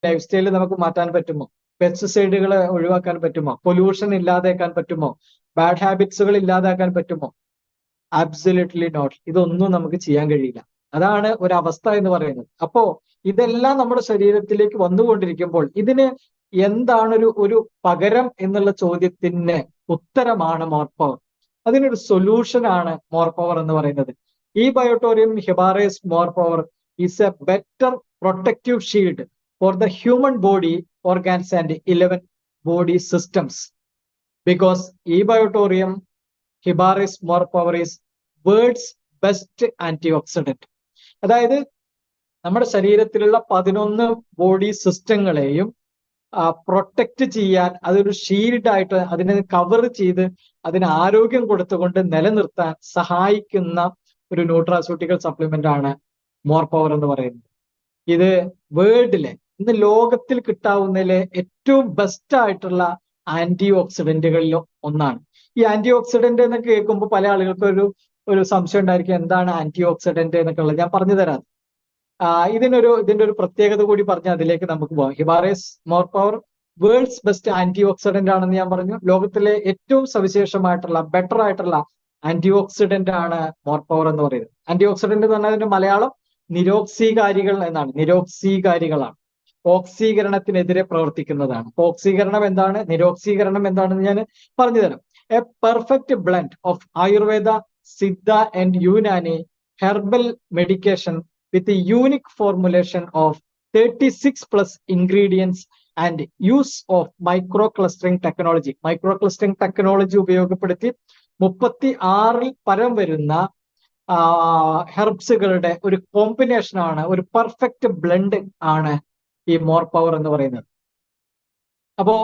Life സ്റ്റൈലിൽ നമുക്ക് മാറ്റാൻ പറ്റുമോ? പെസ്റ്റിസൈഡുകൾ ഒഴിവാക്കാൻ പറ്റുമോ? പൊല്യൂഷൻ ഇല്ലാതാക്കാൻ പറ്റുമോ? ബാഡ് ഹാബിറ്റ്സുകൾ ഇല്ലാതാക്കാൻ പറ്റുമോ? Absolutely not. ഇതൊന്നും നമുക്ക് ചെയ്യാൻ കഴിയില്ല. അതാണ് ഒരവസ്ഥ എന്ന് പറയുന്നത്. അപ്പോ ഇതെല്ലാം നമ്മുടെ ശരീരത്തിലേക്ക് വന്നുകൊണ്ടിരിക്കുമ്പോൾ ഇതിന് എന്താണ് ഒരു പകരം എന്നുള്ള ചോദ്യത്തിന് ഉത്തരമാണ് മോർ പവർ. അതിനൊരു സൊല്യൂഷൻ ആണ് മോർ പവർ എന്ന് പറയുന്നത്. ഈ Biotorium Hibares more power is a better protective shield for the human body, organs and 11 body systems. Because ഈ Biotorium Hibares more power is world's best antioxidant. അതായത് നമ്മുടെ ശരീരത്തിലുള്ള 11 body സിസ്റ്റങ്ങളെയും protect ചെയ്യാൻ, അതൊരു ഷീൽഡായിട്ട് അതിനെ കവർ ചെയ്ത് അതിന് ആരോഗ്യം കൊടുത്തുകൊണ്ട് നിലനിർത്താൻ സഹായിക്കുന്ന ഒരു ന്യൂട്രാസ്യൂട്ടിക്കൽ സപ്ലിമെന്റ് ആണ് മോർ പവർ എന്ന് പറയുന്നത്. ഇത് വേൾഡിലെ ഇന്ന് ലോകത്തിൽ കിട്ടാവുന്നതിലെ ഏറ്റവും ബെസ്റ്റ് ആയിട്ടുള്ള ആന്റി ഓക്സിഡന്റുകളിൽ ഒന്നാണ്. ഈ ആന്റി ഓക്സിഡന്റ് എന്നൊക്കെ കേൾക്കുമ്പോൾ പല ആളുകൾക്ക് ഒരു സംശയം ഉണ്ടായിരിക്കും, എന്താണ് ആന്റി ഓക്സിഡന്റ് എന്നൊക്കെ ഉള്ളത്. ഞാൻ പറഞ്ഞു തരാം. ഇതിന്റെ ഒരു പ്രത്യേകത കൂടി പറഞ്ഞ് അതിലേക്ക് നമുക്ക് പോകാം. Hibares more power world's best antioxidant ആണെന്ന് ഞാൻ പറഞ്ഞു. ലോകത്തിലെ ഏറ്റവും സവിശേഷമായിട്ടുള്ള ബെറ്റർ ആയിട്ടുള്ള ആന്റി ഓക്സിഡന്റ് ആണ് മോർ പവർ എന്ന് പറയുന്നത്. ആന്റി ഓക്സിഡന്റ് എന്ന് പറഞ്ഞാൽ അതിന്റെ മലയാളം നിരോക്സീകാരികൾ എന്നാണ്. നിരോക്സീകാരികളാണ്, ഓക്സീകരണത്തിനെതിരെ പ്രവർത്തിക്കുന്നതാണ്. ഓക്സീകരണം എന്താണ്, നിരോക്സീകരണം എന്താണെന്ന് ഞാൻ പറഞ്ഞു തരാം. A perfect blend of Ayurveda, Siddha and Unani herbal medication with a unique formulation of 36 plus ingredients and use of microclustering technology. Microclustering technology ഉപയോഗപ്പെടുത്തി 36 പരം വരുന്ന ഹെർബ്സുകളുടെ ഒരു കോമ്പിനേഷൻ ആണ്, ഒരു പെർഫെക്റ്റ് ബ്ലെൻഡ് ആണ് ഈ മോർ പവർ എന്ന് പറയുന്നത്. അപ്പോ